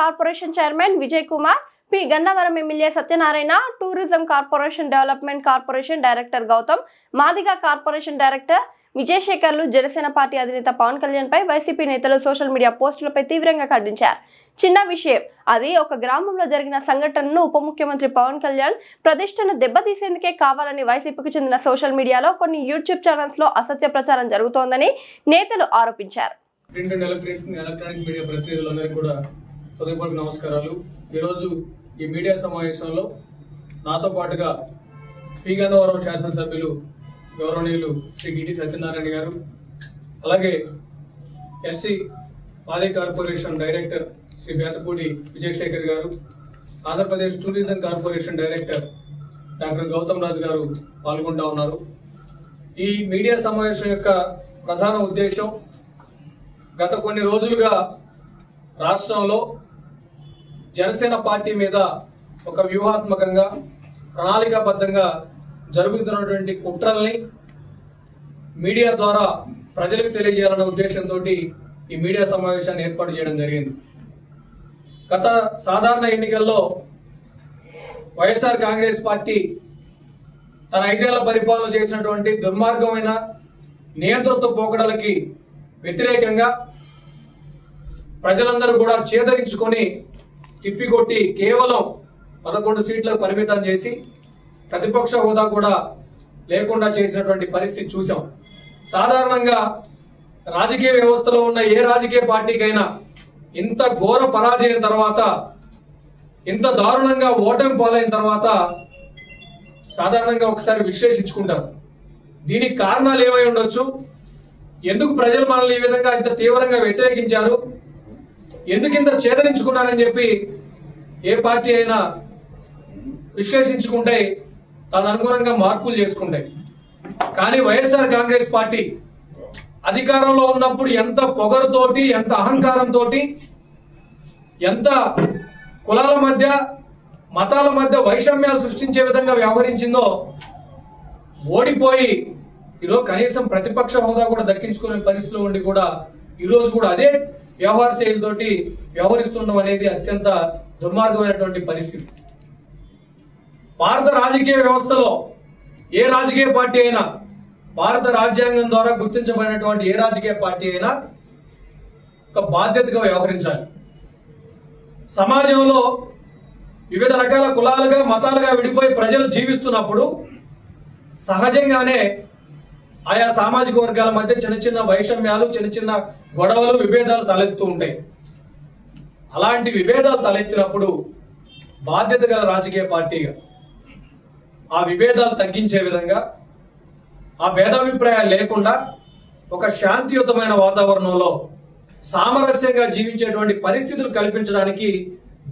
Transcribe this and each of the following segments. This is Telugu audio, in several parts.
Corporation chairman Vijay Kumar, P Gannavaram MLA Satyanarayana, tourism corporation development corporation director Gautam, Madiga corporation director విజయశేఖర్లు జనసేన పార్టీ అధినేత పవన్ కళ్యాణ్ పై వైసీపీ నేతలు సోషల్ మీడియా పోస్టులపై తీవ్రంగా ఖండించారు. చిన్న విషయం అది ఒక గ్రామంలో జరిగిన సంఘటనను ఉప ముఖ్యమంత్రి పవన్ కళ్యాణ్ ప్రతిష్టను దెబ్బతీసేందుకే కావాలని వైసీపీకి చెందిన సోషల్ మీడియాలో కొన్ని యూట్యూబ్ ఛానల్స్ లో అసత్య ప్రచారం జరుగుతోందని నేతలు ఆరోపించారు. ప్రింట్ అండ్ ఎలక్ట్రానిక్ మీడియా ప్రతినిధులందరికీ కూడా హృదయపూర్వక నమస్కారాలు. ఈరోజు ఈ మీడియా సమావేశంలో నాతో పాటుగా పి గన్నవరం శాసనసభ్యులు గౌరవనీయులు శ్రీ గిటి సత్యనారాయణ గారు, అలాగే ఎస్సీ మాది corporation director Shri Betapudi Vijayasekhar garu, Andhra Pradesh tourism corporation director doctor Gautam Raju garu పాల్గొంటూ ఉన్నారు. ఈ మీడియా సమావేశం యొక్క ప్రధాన ఉద్దేశం గత కొన్ని రోజులుగా రాష్ట్రంలో జనసేన పార్టీ మీద ఒక వ్యూహాత్మకంగా ప్రణాళికాబద్ధంగా జరుగుతున్నటువంటి కుట్రల్ని మీడియా ద్వారా ప్రజలకు తెలియజేయాలన్న ఉద్దేశంతో ఈ మీడియా సమావేశాన్ని ఏర్పాటు చేయడం జరిగింది. గత సాధారణ ఎన్నికల్లో వైఎస్ఆర్ కాంగ్రెస్ పార్టీ తన 5 ఏళ్ల పరిపాలన చేసినటువంటి దుర్మార్గమైన నియంతృత్వ పోకడలకి వ్యతిరేకంగా ప్రజలందరూ కూడా చేదరించుకొని తిప్పికొట్టి కేవలం 11 సీట్లకు పరిమితం చేసి ప్రతిపక్ష హోదా కూడా లేకుండా చేసినటువంటి పరిస్థితి చూసాం. సాధారణంగా రాజకీయ వ్యవస్థలో ఉన్న ఏ రాజకీయ పార్టీకైనా ఇంత ఘోర పరాజయం తర్వాత, ఇంత దారుణంగా ఓటమి పాలైన తర్వాత సాధారణంగా ఒకసారి విశ్లేషించుకుంటారు. దీనికి కారణాలు ఏమై ఉండొచ్చు, ఎందుకు ప్రజలు మనల్ని ఈ విధంగా ఇంత తీవ్రంగా వ్యతిరేకించారు, ఎందుకు ఇంత చేదరించుకున్నారని చెప్పి ఏ పార్టీ అయినా విశ్లేషించుకుంటే తదనుగుణంగా మార్పులు చేసుకుంటాయి. కానీ వైఎస్ఆర్ కాంగ్రెస్ పార్టీ అధికారంలో ఉన్నప్పుడు ఎంత పొగరుతోటి, ఎంత అహంకారంతో, ఎంత కులాల మధ్య మతాల మధ్య వైషమ్యాలు సృష్టించే విధంగా వ్యవహరించిందో ఓడిపోయి ఈరోజు కనీసం ప్రతిపక్ష హోదా కూడా దక్కించుకునే పరిస్థితిలో ఉండి కూడా ఈరోజు కూడా అదే వ్యవహార శైలితోటి వ్యవహరిస్తుండడం అనేది అత్యంత దుర్మార్గమైనటువంటి పరిస్థితి. భారత రాజకీయ వ్యవస్థలో ఏ రాజకీయ పార్టీ అయినా, భారత రాజ్యాంగం ద్వారా గుర్తించబడినటువంటి ఏ రాజకీయ పార్టీ అయినా ఒక బాధ్యతగా వ్యవహరించాలి. సమాజంలో వివిధ రకాల కులాలుగా మతాలుగా విడిపోయి ప్రజలు జీవిస్తున్నప్పుడు సహజంగానే ఆయా సామాజిక వర్గాల మధ్య చిన్న చిన్న వైషమ్యాలు, చిన్న చిన్న గొడవలు, విభేదాలు తలెత్తుతూ ఉంటాయి. అలాంటి విభేదాలు తలెత్తినప్పుడు బాధ్యత గల రాజకీయ పార్టీగా ఆ విభేదాలు తగ్గించే విధంగా, ఆ భేదాభిప్రాయాలు లేకుండా ఒక శాంతియుతమైన వాతావరణంలో సామరస్యంగా జీవించేటువంటి పరిస్థితులు కల్పించడానికి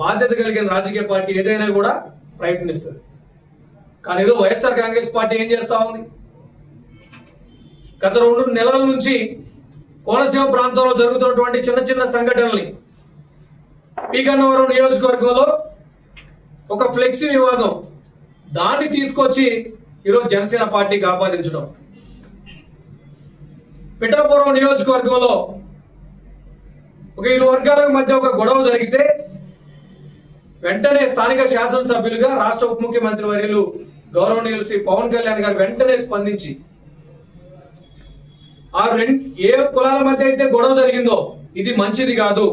బాధ్యత కలిగిన రాజకీయ పార్టీ ఏదైనా కూడా ప్రయత్నిస్తుంది. కానీ ఏదో వైఎస్ఆర్ కాంగ్రెస్ పార్టీ ఏం చేస్తా ఉంది, గత 2 నెలల నుంచి కోనసీమ ప్రాంతంలో జరుగుతున్నటువంటి చిన్న చిన్న సంఘటనల్ని పి గన్నవరం నియోజకవర్గంలో ఒక ఫ్లెక్సీ వివాదం, దాన్ని తీసుకొచ్చి ఈరోజు జనసేన పార్టీకి ఆపాదించడం, పిఠాపురం నియోజకవర్గంలో ఒక 2 వర్గాల మధ్య ఒక గొడవ జరిగితే వెంటనే స్థానిక శాసనసభ్యులుగా రాష్ట్ర ఉప ముఖ్యమంత్రి వర్యులు గౌరవనీయులు శ్రీ పవన్ కళ్యాణ్ గారు వెంటనే స్పందించి ఏ కులాల మధ్య అయితే గొడవ జరిగిందో ఇది మంచిది కాదు,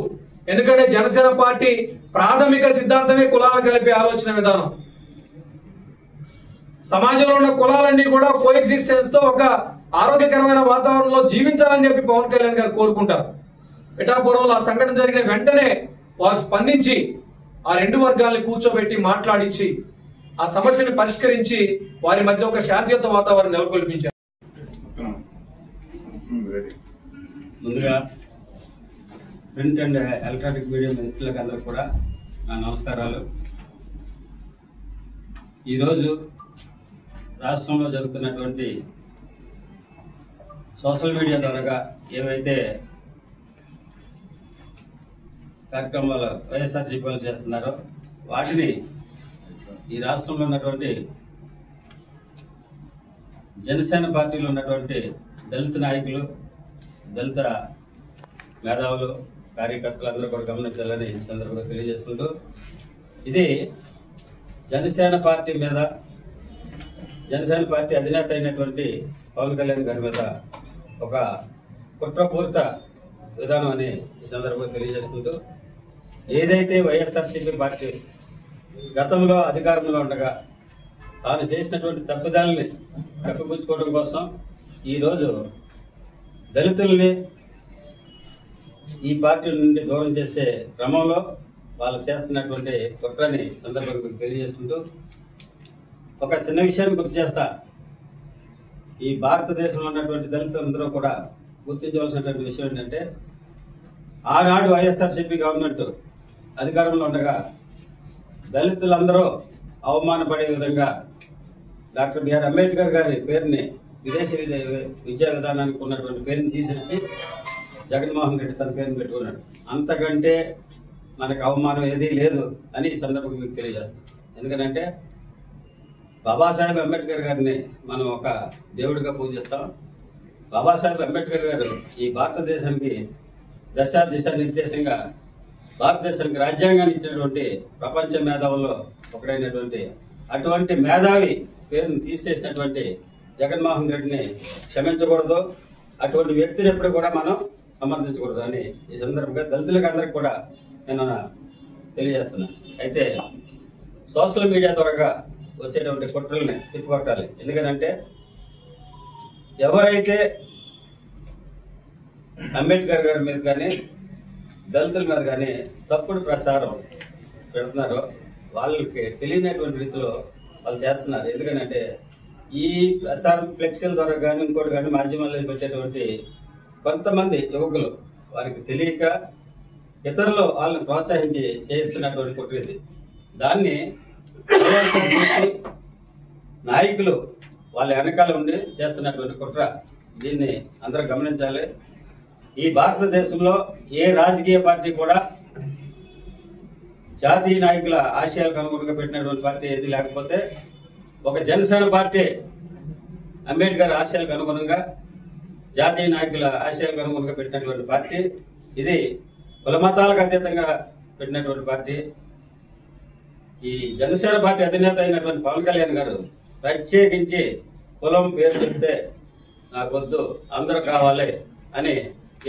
ఎందుకంటే జనసేన పార్టీ ప్రాథమిక సిద్ధాంతమే కులాలను కలిపే ఆలోచన విధానం. సమాజంలో ఉన్న కులాలన్నీ కూడా కోఎగ్జిస్టెన్స్ తో ఒక ఆరోగ్యకరమైన వాతావరణంలో జీవించాలని చెప్పి పవన్ కళ్యాణ్ గారు కోరుకుంటారు. పిఠాపురంలో ఆ సంఘటన జరిగిన వెంటనే వారు స్పందించి ఆ 2 వర్గాల్ని కూర్చోబెట్టి మాట్లాడించి ఆ సమస్యని పరిష్కరించి వారి మధ్య ఒక శాంతియుత వాతావరణం నెలకొల్పించారు. ముందుగా ప్రింట్ అండ్ ఎలక్ట్రానిక్ మీడియా మిత్రులకు అందరూ కూడా నా నమస్కారాలు. ఈరోజు రాష్ట్రంలో జరుగుతున్నటువంటి సోషల్ మీడియా ద్వారా ఏవైతే కార్యక్రమాలు వైఎస్ఆర్సీపీ వాళ్ళు చేస్తున్నారో వాటిని ఈ రాష్ట్రంలో ఉన్నటువంటి జనసేన పార్టీలో ఉన్నటువంటి దళిత నాయకులు, దళిత మేధావులు కార్యకర్తలందరూ కూడా గమనించాలని ఈ సందర్భంగా తెలియజేసుకుంటూ, ఇది జనసేన పార్టీ మీద, జనసేన పార్టీ అధినేత అయినటువంటి పవన్ కళ్యాణ్ గారి మీద ఒక కుట్రపూరిత విధానం అని ఈ సందర్భంగా తెలియజేసుకుంటూ, ఏదైతే వైఎస్ఆర్సీపీ పార్టీ గతంలో అధికారంలో ఉండగా తాను చేసినటువంటి తప్పిదాలని కప్పిపుచ్చుకోవడం కోసం ఈరోజు దళితుల్ని ఈ పార్టీ నుండి దూరం చేసే క్రమంలో వాళ్ళు చేస్తున్నటువంటి కుట్రని సందర్భంగా మీకు తెలియజేసుకుంటూ, ఒక చిన్న విషయాన్ని గుర్తు చేస్తా. ఈ భారతదేశంలో ఉన్నటువంటి దళితులందరూ కూడా గుర్తించవలసినటువంటి విషయం ఏంటంటే, ఆనాడు వైఎస్ఆర్సీపీ గవర్నమెంట్ అధికారంలో ఉండగా దళితులందరూ అవమానపడే విధంగా డాక్టర్ బిఆర్ అంబేద్కర్ గారి పేరుని విదేశీ విద్యా విధానానికి ఉన్నటువంటి పేరుని తీసేసి జగన్మోహన్ రెడ్డి తన పేరుని పెట్టుకున్నాడు. అంతకంటే మనకు అవమానం ఏదీ లేదు అని ఈ సందర్భంగా మీకు తెలియజేస్తాం. ఎందుకంటే బాబాసాహెబ్ అంబేద్కర్ గారిని మనం ఒక దేవుడిగా పూజిస్తాం. బాబాసాహెబ్ అంబేద్కర్ గారు ఈ భారతదేశానికి దిశా నిర్దేశంగా భారతదేశానికి రాజ్యాంగాన్ని ఇచ్చినటువంటి ప్రపంచ మేధావుల్లో ఒకడైనటువంటి అటువంటి మేధావి పేరును తీసేసినటువంటి జగన్మోహన్ రెడ్డిని క్షమించకూడదు. అటువంటి వ్యక్తిని ఎప్పుడు కూడా మనం సమర్థించకూడదు అని ఈ సందర్భంగా దళితులకు అందరికి కూడా నేను తెలియజేస్తున్నాను. అయితే సోషల్ మీడియా ద్వారా వచ్చేటువంటి కుట్రల్ని తిప్పికొట్టాలి. ఎందుకంటే ఎవరైతే అంబేద్కర్ గారి మీద కానీ దళితుల మీద కానీ తప్పుడు ప్రసారం పెడుతున్నారో వాళ్ళకి తెలియనటువంటి రీతిలో వాళ్ళు చేస్తున్నారు. ఎందుకంటే ఈ ప్రసారం ఫ్లెక్సీల ద్వారా కానీ ఇంకోటి కానీ మాధ్యమాల్లో పెట్టేటువంటి కొంతమంది యువకులు వారికి తెలియక ఇతరులు వాళ్ళని ప్రోత్సహించి చేస్తున్నటువంటి కుట్ర ఇది. దాన్ని నాయకులు వాళ్ళ వెనకాల ఉండి చేస్తున్నటువంటి కుట్ర. దీన్ని అందరూ గమనించాలి. ఈ భారతదేశంలో ఏ రాజకీయ పార్టీ కూడా జాతీయ నాయకుల ఆశయాలకు అనుగుణంగా పెట్టినటువంటి పార్టీ ఏది లేకపోతే ఒక జనసేన పార్టీ అంబేద్కర్ ఆశయాలకు అనుగుణంగా జాతీయ నాయకుల ఆశయాలకు అనుగుణంగా పెట్టినటువంటి పార్టీ ఇది. కుల మతాలకు అతీతంగా పెట్టినటువంటి పార్టీ. ఈ జనసేన పార్టీ అధినేత అయినటువంటి పవన్ కళ్యాణ్ గారు ప్రత్యేకించి కులం పేరు చెప్తే నాకు వద్దు, అందరూ కావాలి అని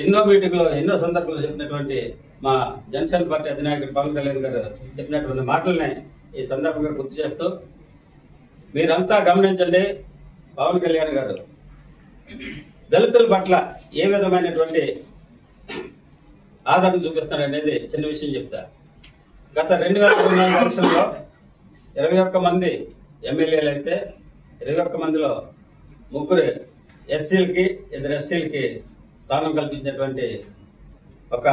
ఎన్నో మీటింగ్లో ఎన్నో సందర్భాలు చెప్పినటువంటి మా జనసేన పార్టీ అధినాయకుడు పవన్ కళ్యాణ్ గారు చెప్పినటువంటి మాటల్ని ఈ సందర్భంగా గుర్తు చేస్తూ, మీరంతా గమనించండి, పవన్ కళ్యాణ్ గారు దళితుల పట్ల ఏ విధమైనటువంటి ఆదరణ చూపిస్తారనేది చిన్న విషయం చెప్తా. గత 2009 ఎలక్షన్లో 21 మంది ఎమ్మెల్యేలు అయితే 21 మందిలో 3 ఎస్సీలకి 2 ఎస్టీలకి స్థానం కల్పించినటువంటి ఒక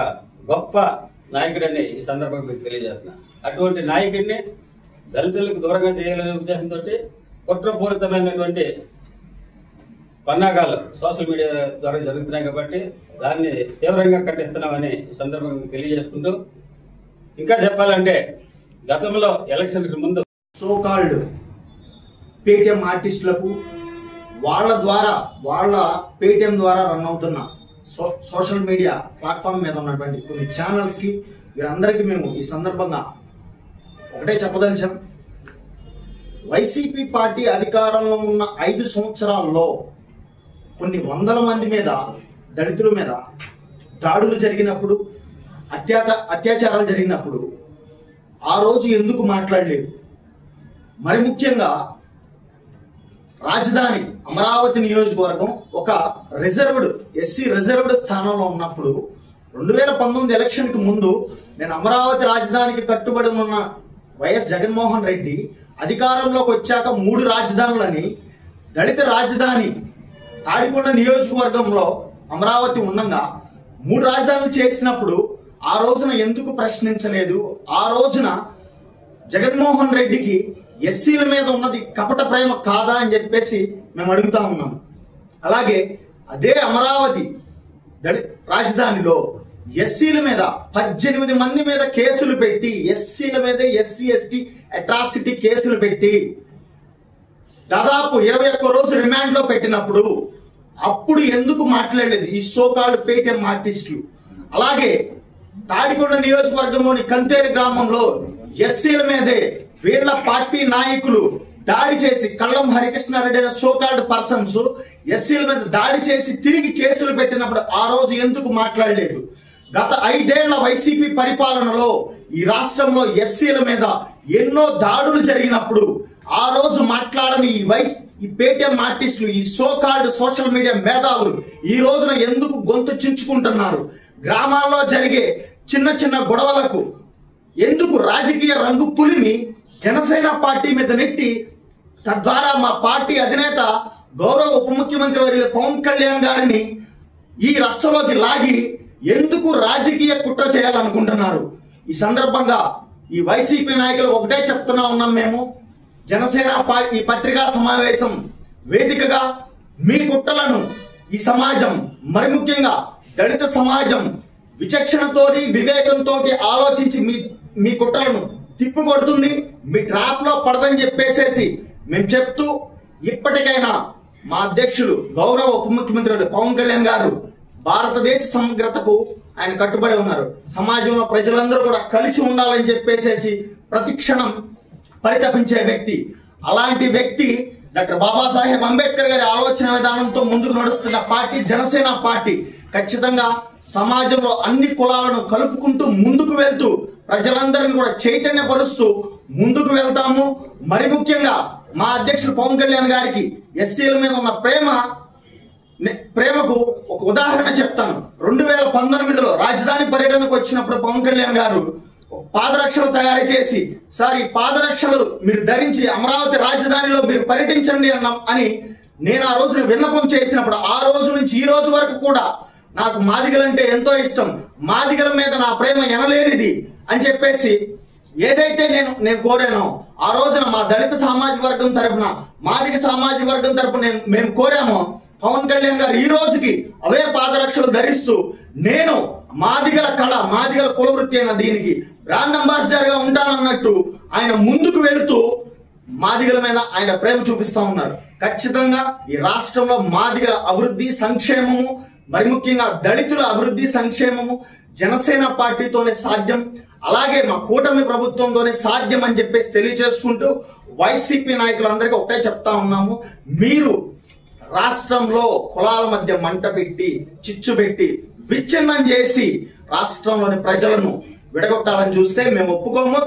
గొప్ప నాయకుడని ఈ సందర్భంగా మీకు తెలియజేస్తున్నా. అటువంటి నాయకుడిని దళితులకు దూరంగా చేయాలనే ఉద్దేశంతో కుట్రపూరితమైనటువంటి పన్నాగాలు సోషల్ మీడియా ద్వారా జరుగుతున్నాయి కాబట్టి దాన్ని తీవ్రంగా ఖండిస్తున్నామని ఈ సందర్భంగా తెలియజేసుకుంటూ, ఇంకా చెప్పాలంటే గతంలో ఎలక్షన్కి ముందు సోకాల్డ్ పేటిఎం ఆర్టిస్టులకు వాళ్ళ పేటిఎం ద్వారా రన్ అవుతున్న సోషల్ మీడియా ప్లాట్ఫామ్ మీద ఉన్నటువంటి కొన్ని ఛానల్స్కి వీరందరికీ మేము ఈ సందర్భంగా ఒకటే చెప్పదలిచాం. వైసీపీ పార్టీ అధికారంలో ఉన్న 5 సంవత్సరాల్లో కొన్ని వందల మంది మీద, దళితుల మీద దాడులు జరిగినప్పుడు, అత్యాచారాలు జరిగినప్పుడు ఆ రోజు ఎందుకు మాట్లాడలేదు? మరి ముఖ్యంగా రాజధాని అమరావతి నియోజకవర్గం ఒక ఎస్సీ రిజర్వ్డ్ స్థానంలో ఉన్నప్పుడు 2019 ఎలక్షన్కి ముందు నేను అమరావతి రాజధానికి కట్టుబడి ఉన్న వైఎస్ జగన్మోహన్ రెడ్డి అధికారంలోకి వచ్చాక 3 రాజధానులని, దళిత రాజధాని తాడికొండ నియోజకవర్గంలో అమరావతి ఉండగా 3 రాజధానులు చేసినప్పుడు ఆ రోజున ఎందుకు ప్రశ్నించలేదు? ఆ రోజున జగన్మోహన్ రెడ్డికి ఎస్సీల మీద ఉన్నది కపట ప్రేమ కాదా అని చెప్పేసి మేము అడుగుతా ఉన్నాం. అలాగే అదే అమరావతి రాజధానిలో ఎస్సీల మీద 18 మంది మీద కేసులు పెట్టి, ఎస్సీల మీద ఎస్సీ ఎస్టీ అట్రాసిటీ కేసులు పెట్టి దాదాపు 21 రోజు రిమాండ్ లో పెట్టినప్పుడు అప్పుడు ఎందుకు మాట్లాడలేదు ఈ సోకాల్డ్ పేటిఎం ఆర్టిస్టులు? అలాగే తాడికొండ నియోజకవర్గంలోని కంతేరు గ్రామంలో ఎస్సీల మీదే వీళ్ల పార్టీ నాయకులు దాడి చేసి, కళ్ళం హరికృష్ణారెడ్డి అనే సోకాల్డ్ పర్సన్స్ ఎస్సీల మీద దాడి చేసి తిరిగి కేసులు పెట్టినప్పుడు ఆ రోజు ఎందుకు మాట్లాడలేదు? గత 5 ఏళ్ల వైసీపీ పరిపాలనలో ఈ రాష్ట్రంలో ఎస్సీల మీద ఎన్నో దాడులు జరిగినప్పుడు ఆ రోజు మాట్లాడని ఈ పేటీఎం ఆర్టిస్టులు, ఈ సోకాల్డ్ సోషల్ మీడియా మేధావులు ఈ రోజున ఎందుకు గొంతు చించుకుంటున్నారు? గ్రామాల్లో జరిగే చిన్న చిన్న గొడవలకు ఎందుకు రాజకీయ రంగు పులిని జనసేన పార్టీ మీద నెట్టి, తద్వారా మా పార్టీ అధినేత గౌరవ ఉప ముఖ్యమంత్రి వర్యులు పవన్ కళ్యాణ్ గారిని ఈ రచ్చలోకి లాగి ఎందుకు రాజకీయ కుట్ర చేయాలనుకుంటున్నారు? ఈ సందర్భంగా ఈ వైసీపీ నాయకులు ఒకటే చెప్తున్నా ఉన్నాం. మేము జనసేన పార్టీ ఈ పత్రికా సమావేశం వేదికగా మీ కుట్రలను ఈ సమాజం, మరి ముఖ్యంగా దళిత సమాజం విచక్షణతోటి వివేకంతో ఆలోచించి మీ కుట్రలను తిప్పికొడుతుంది, మీ ట్రాప్ లో పడదని చెప్పేసేసి మేము చెప్తూ, ఇప్పటికైనా మా అధ్యక్షులు గౌరవ ఉప ముఖ్యమంత్రి పవన్ కళ్యాణ్ గారు భారతదేశ సమగ్రతకు ఆయన కట్టుబడి ఉన్నారు. సమాజంలో ప్రజలందరూ కూడా కలిసి ఉండాలని చెప్పేసేసి ప్రతిక్షణం పరితపించే వ్యక్తి. అలాంటి వ్యక్తి డాక్టర్ బాబాసాహెబ్ అంబేద్కర్ గారి ఆలోచన విధానంతో ముందుకు నడుస్తున్న పార్టీ జనసేన పార్టీ ఖచ్చితంగా సమాజంలో అన్ని కులాలను కలుపుకుంటూ ముందుకు వెళ్తూ ప్రజలందరినీ కూడా చైతన్యపరుస్తూ ముందుకు వెళ్తాము. మరి ముఖ్యంగా మా అధ్యక్షుడు పవన్ కళ్యాణ్ గారికి ఎస్సీల మీద ఉన్న ప్రేమకు ఒక ఉదాహరణ చెప్తాను. 2019లో రాజధాని పర్యటనకు వచ్చినప్పుడు పవన్ కళ్యాణ్ గారు పాదరక్షలు తయారు చేసి, సార్ ఈ పాదరక్షలు మీరు ధరించి అమరావతి రాజధానిలో మీరు పర్యటించండి అని నేను ఆ రోజున విన్నపం చేసినప్పుడు, ఆ రోజు నుంచి ఈ రోజు వరకు కూడా నాకు మాదిగలంటే ఎంతో ఇష్టం, మాదిగల మీద నా ప్రేమ ఎనలేనిది అని చెప్పేసి ఏదైతే నేను కోరానో ఆ రోజున మా దళిత సామాజిక వర్గం తరపున, మాదిగ సామాజిక వర్గం తరపున మేము కోరామో, పవన్ కళ్యాణ్ గారు ఈ రోజుకి అవే పాదరక్షలు ధరిస్తూ నేను మాదిగల కళ, మాదిగల కులవృత్తి అయిన దీనికి బ్రాండ్ అంబాసిడర్ గా ఉంటానన్నట్టు ఆయన ముందుకు వెళుతూ మాదిగల మీద ఆయన ప్రేమ చూపిస్తా ఉన్నారు. ఖచ్చితంగా ఈ రాష్ట్రంలో మాదిగల అభివృద్ధి సంక్షేమము, మరి ముఖ్యంగా దళితుల అభివృద్ధి సంక్షేమము జనసేన పార్టీతోనే సాధ్యం, అలాగే మా కూటమి ప్రభుత్వంతోనే సాధ్యం అని చెప్పేసి తెలియజేసుకుంటూ వైసీపీ నాయకులందరికీ ఒకటే చెప్తా ఉన్నాము, మీరు రాష్ట్రంలో కులాల మధ్య మంట పెట్టి, చిచ్చు పెట్టి, విచ్ఛిన్నం చేసి రాష్ట్రంలోని ప్రజలను విడగొట్టాలని చూస్తే మేము ఒప్పుకోము.